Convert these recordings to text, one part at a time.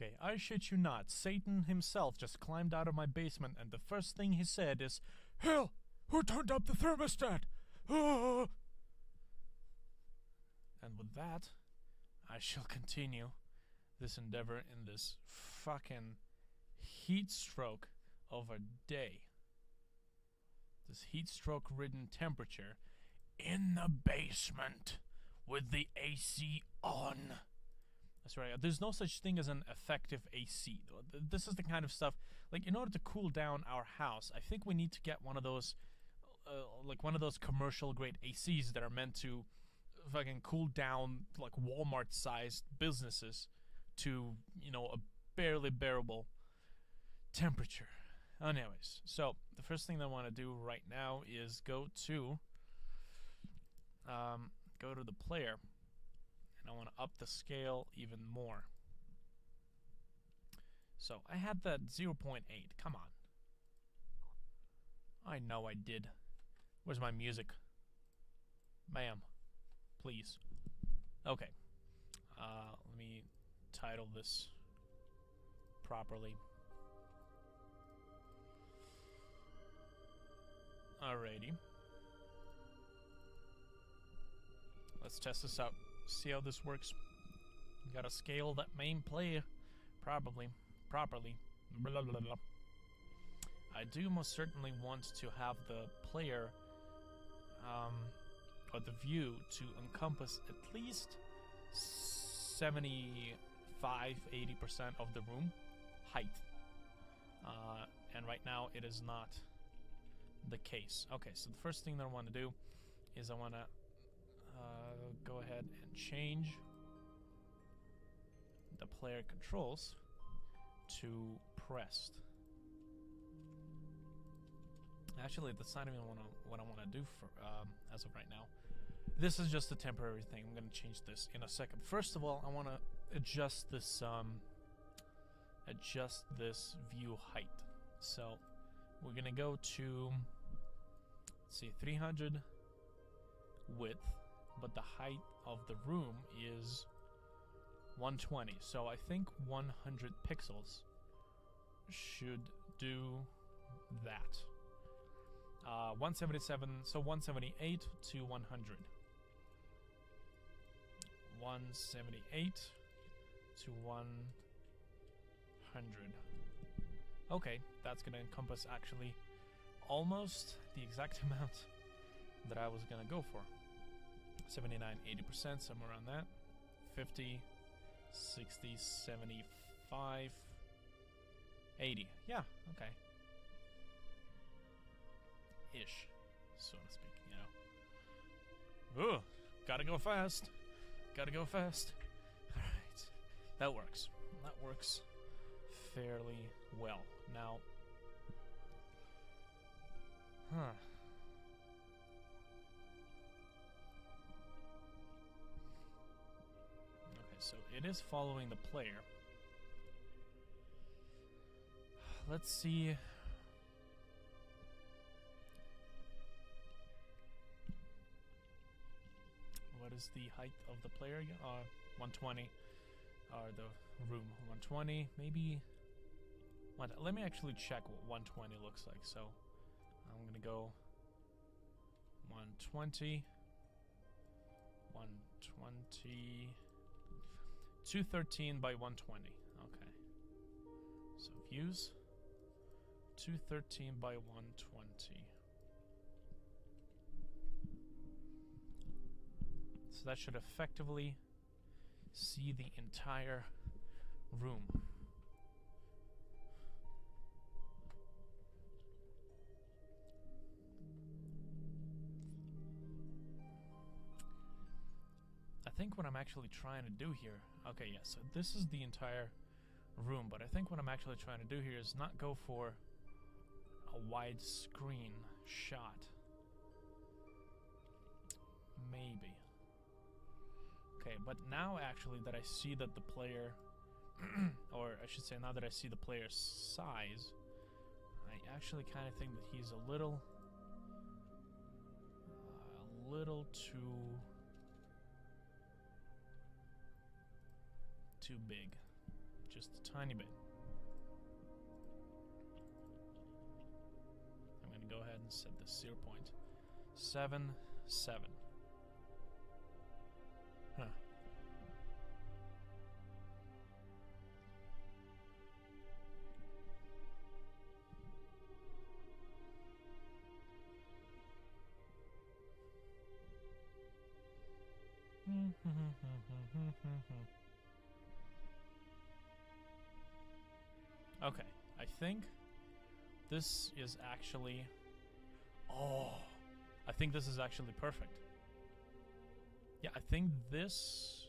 Okay, I shit you not, Satan himself just climbed out of my basement and the first thing he said is, "Hell, who turned up the thermostat? Ah!" And with that, I shall continue this endeavor in this fucking heat stroke of a day. This heat stroke ridden temperature in the basement with the AC on. That's right. There's no such thing as an effective AC. This is the kind of stuff, like, in order to cool down our house, I think we need to get one of those, like one of those commercial grade ACs that are meant to fucking cool down, like, Walmart-sized businesses to, you know, a barely bearable temperature. Anyways, so the first thing that I want to do right now is go to the player. And I want to up the scale even more. So I had that 0.8. Come on. I know I did. Where's my music? Ma'am. Please. Okay. Let me title this properly. Alrighty. Let's test this out. See how this works. Gotta scale that main player properly. Blah, blah, blah. I do most certainly want to have the player, or the view, to encompass at least 75-80% of the room height. And right now it is not the case. Okay, so the first thing that I want to do is I want to go ahead and change the player controls to pressed. Actually, that's not even what I want to do for as of right now. This is just a temporary thing. I'm going to change this in a second. First of all, I want to adjust this view height. So we're going to go to, let's see, 300 width, but the height of the room is 120. So I think 100 pixels should do that. 177, so 178 to 100. 178 to 100. Okay, that's gonna encompass actually almost the exact amount that I was gonna go for. 79, 80%, somewhere around that. 50, 60, 75, 80. Yeah, okay. Ish, so to speak, you know. Ooh, gotta go fast. Gotta go fast. Alright. That works. That works fairly well. Now, okay, so it is following the player. Let's see. What is the height of the player again? 120. The room 120. Maybe. Let me actually check what 120 looks like. So I'm gonna go 120. 120. 213 by 120. Okay. So views. 213 by 120. So that should effectively see the entire room. I think what I'm actually trying to do here... Okay, yeah, so this is the entire room, but I think what I'm actually trying to do here is not go for a widescreen shot. Maybe. Okay, but now actually that I see that the player, or I should say now that I see the player's size, I actually kind of think that he's a little too big. just a tiny bit. I'm going to go ahead and set this 0.77. Huh. Okay, I think this is actually... Oh, I think this is actually perfect. Yeah, I think this...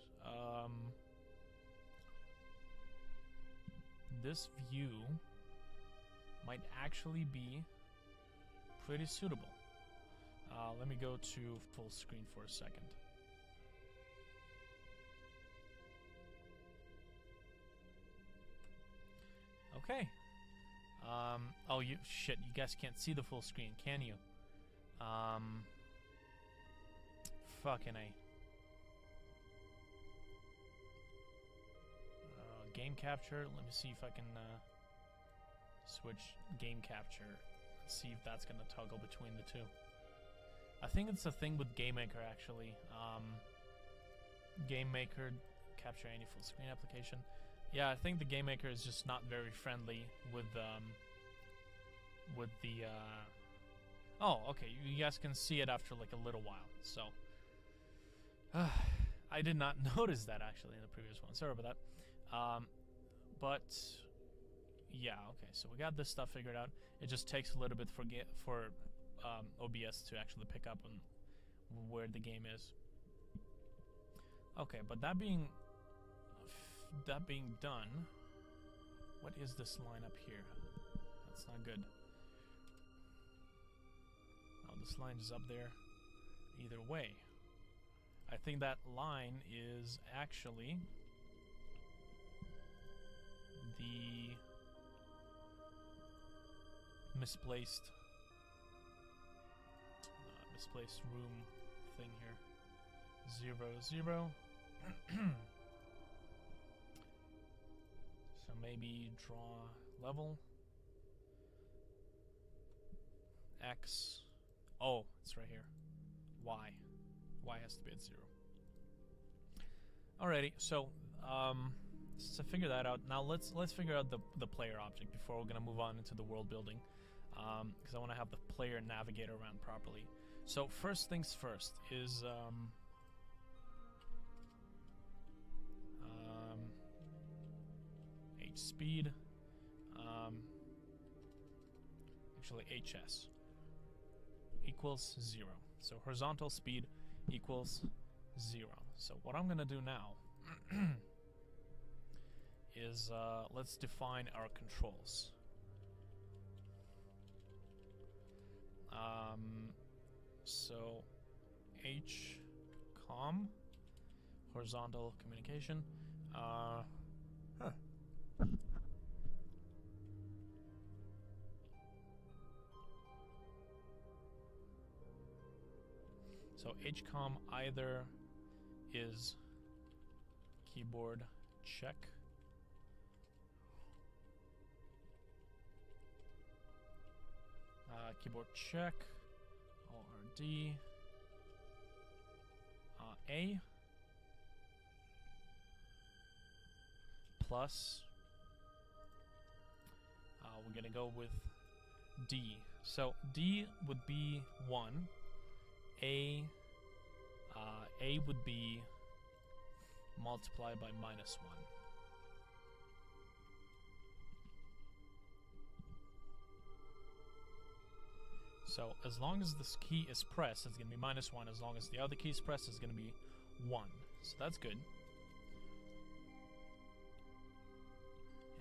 this view might actually be pretty suitable. Let me go to full screen for a second. Okay. Oh, shit, you guys can't see the full screen, can you? Fucking A. Game capture, let me see if I can, switch game capture. Let's see if that's gonna toggle between the two. I think it's a thing with GameMaker, actually. GameMaker, capture any full screen application. Yeah, I think the GameMaker is just not very friendly with the... Oh, okay, you guys can see it after like a little while, so... I did not notice that, actually, in the previous one. Sorry about that. But... Yeah, okay, so we got this stuff figured out. It just takes a little bit for OBS to actually pick up on where the game is. Okay, but that being done, what is this line up here? That's not good. Oh, this line is up there. Either way, I think that line is actually the misplaced room thing here. 0, 0. So maybe draw level. X. Oh, it's right here. Y. Y has to be at 0. Alrighty, so to figure that out, now let's figure out the player object before we're gonna move on into the world building, because I want to have the player navigate around properly. So first things first is H speed, actually HS equals 0. So horizontal speed equals 0. So what I'm gonna do now is let's define our controls. So HCOM, horizontal communication. So HCOM either is keyboard check, keyboard check, ORD, A, plus, we're gonna go with D. So D would be 1, A would be multiplied by -1. So as long as this key is pressed, it's going to be -1. As long as the other key is pressed, it's going to be 1. So that's good.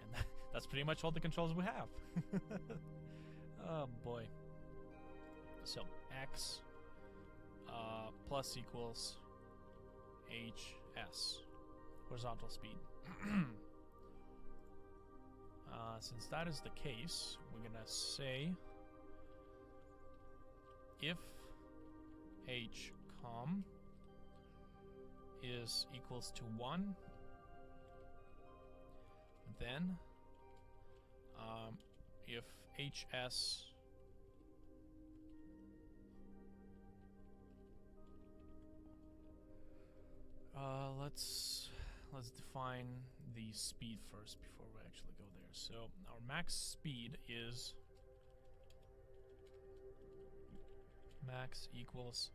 And that's pretty much all the controls we have. Oh boy. So X plus equals HS, horizontal speed. Since that is the case, we're gonna say if HCOM is equals to 1, then if HS let's define the speed first before we actually go there. So our max speed is max equals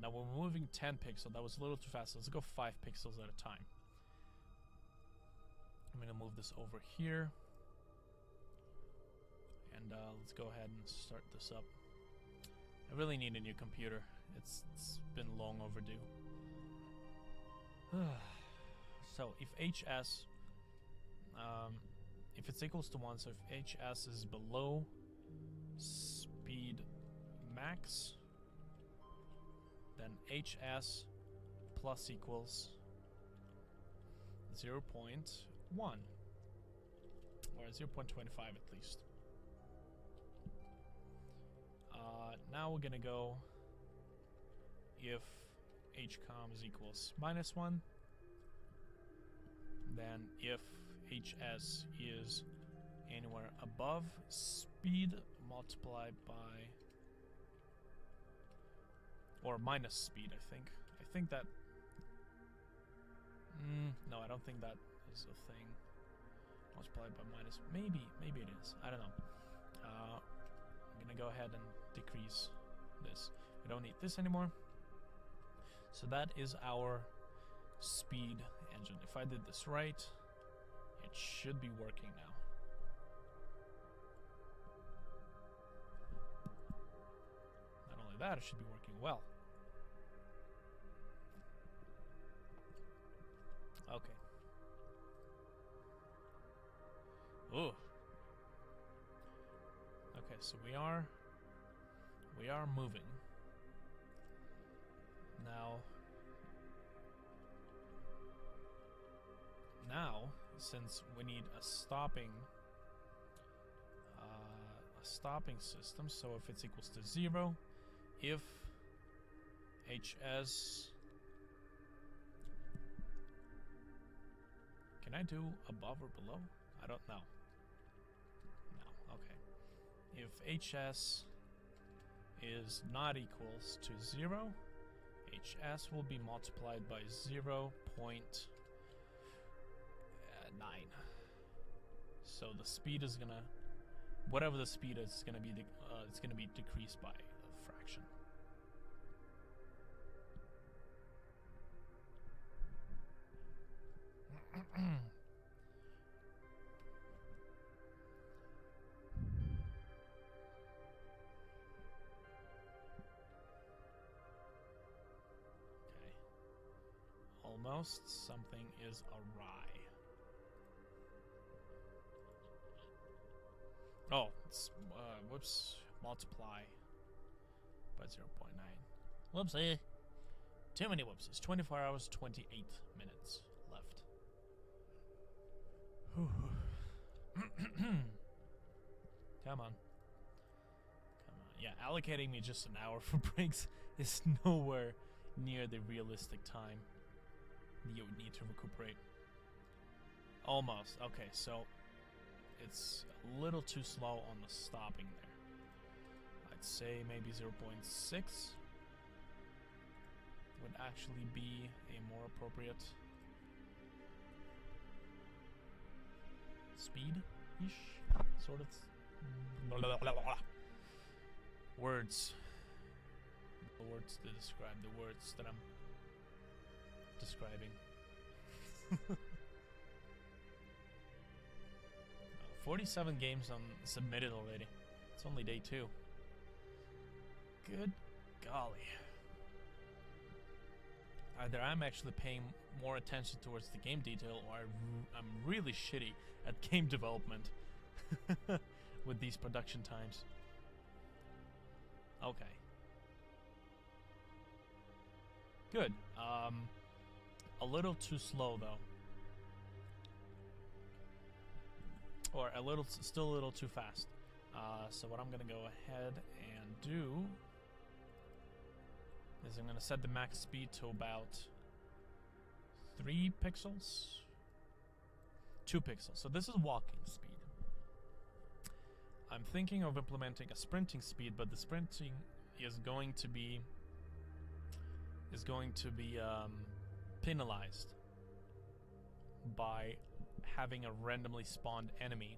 now we're moving 10 pixels. That was a little too fast. Let's go 5 pixels at a time. I'm gonna move this over here, and let's go ahead and start this up. I really need a new computer. It's been long overdue. So if HS, if it's equals to 1, so if HS is below speed max, then HS plus equals 0.1 or 0.25 at least. Now we're gonna go if HCOM is equals -1, then if HS is anywhere above speed multiplied by, or minus speed, I think that, no, I don't think that is a thing. Multiplied by minus, maybe it is, I don't know. I'm gonna go ahead and decrease this. We don't need this anymore. So that is our speed engine. If I did this right, it should be working now. Not only that, it should be working well. Okay. Ooh. Okay, so we are moving. Now, since we need a stopping system, so if it's equals to 0, if HS, can I do above or below? I don't know. No, okay. If HS is not equals to 0, HS will be multiplied by 0.9. So the speed is gonna, whatever the speed is, gonna be it's gonna be decreased by a fraction. Almost. Something is awry. Oh, it's, whoops, multiply by 0.9. Whoopsie. Too many whoopsies. 24 hours, 28 minutes left. Come on. Yeah, allocating me just an hour for breaks is nowhere near the realistic time you would need to recuperate. Almost. Okay, so it's a little too slow on the stopping there. I'd say maybe 0.6 would actually be a more appropriate speed-ish sort of words. The words to describe the words that I'm describing. 47 games submitted already. It's only day 2. Good golly. Either I'm actually paying more attention towards the game detail, or I'm really shitty at game development with these production times. Okay. Good. A little too slow though. Or still a little too fast. So what I'm gonna go ahead and do is I'm gonna set the max speed to about 3 pixels. 2 pixels. So this is walking speed. I'm thinking of implementing a sprinting speed, but the sprinting is going to be penalized by having a randomly spawned enemy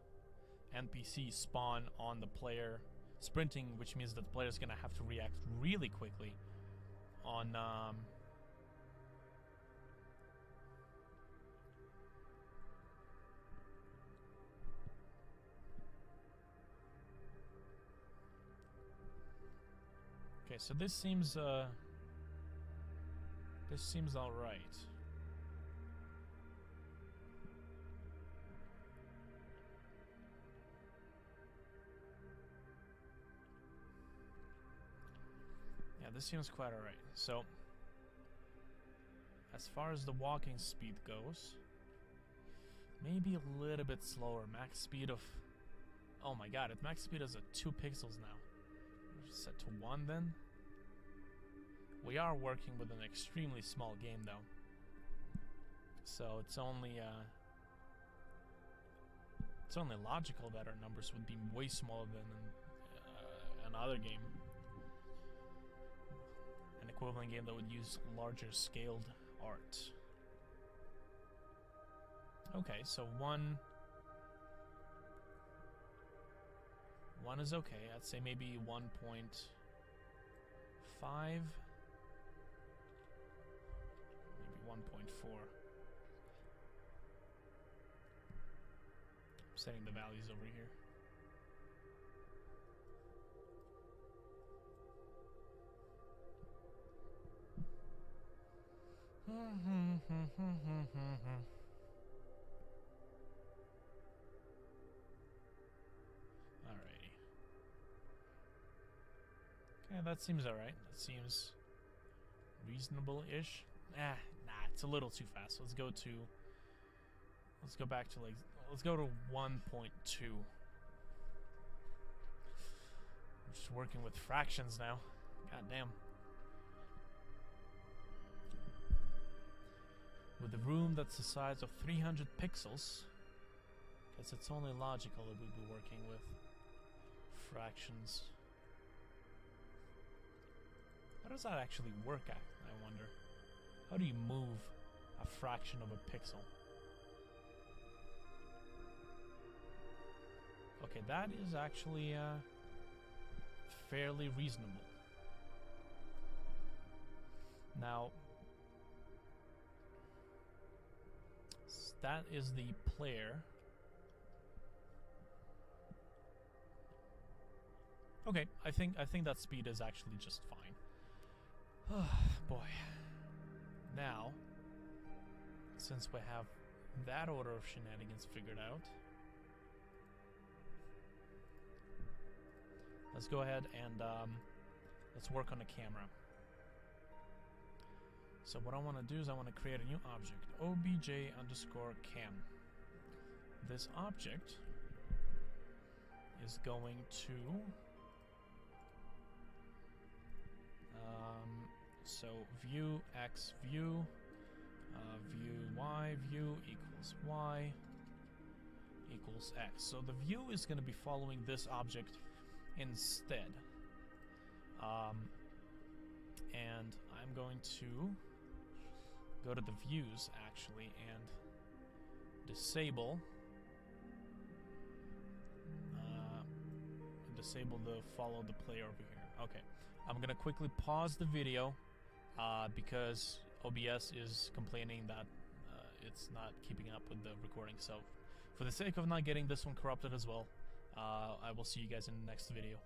NPC spawn on the player sprinting, which means that the player is going to have to react really quickly on okay, so this seems all right. Yeah, this seems quite alright. So, as far as the walking speed goes, maybe a little bit slower. Max speed of... Oh my god, at max speed is at 2 pixels now. Set to 1 then. We are working with an extremely small game though. So it's only logical that our numbers would be way smaller than another game. An equivalent game that would use larger scaled art. Okay, so 1 is okay. I'd say maybe 1.5. Maybe 1.4. I'm setting the values over here. Alrighty. Okay, that seems alright. That seems reasonable-ish. Nah, it's a little too fast. Let's go back to like, let's go to 1.2. I'm just working with fractions now. God damn. With a room that's the size of 300 pixels, guess it's only logical that we'd be working with fractions. How does that actually work, I wonder? How do you move a fraction of a pixel? Okay, that is actually fairly reasonable. Now, that is the player. Okay, I think that speed is actually just fine. Boy. Now, since we have that order of shenanigans figured out, let's go ahead and let's work on the camera. So what I want to do is I want to create a new object, obj_cam. This object is going to so view x view view y view equals y equals x. So the view is going to be following this object instead, and I'm going to go to the views actually and disable the follow the player over here. Okay, I'm gonna quickly pause the video because OBS is complaining that it's not keeping up with the recording. So for the sake of not getting this one corrupted as well, I will see you guys in the next video.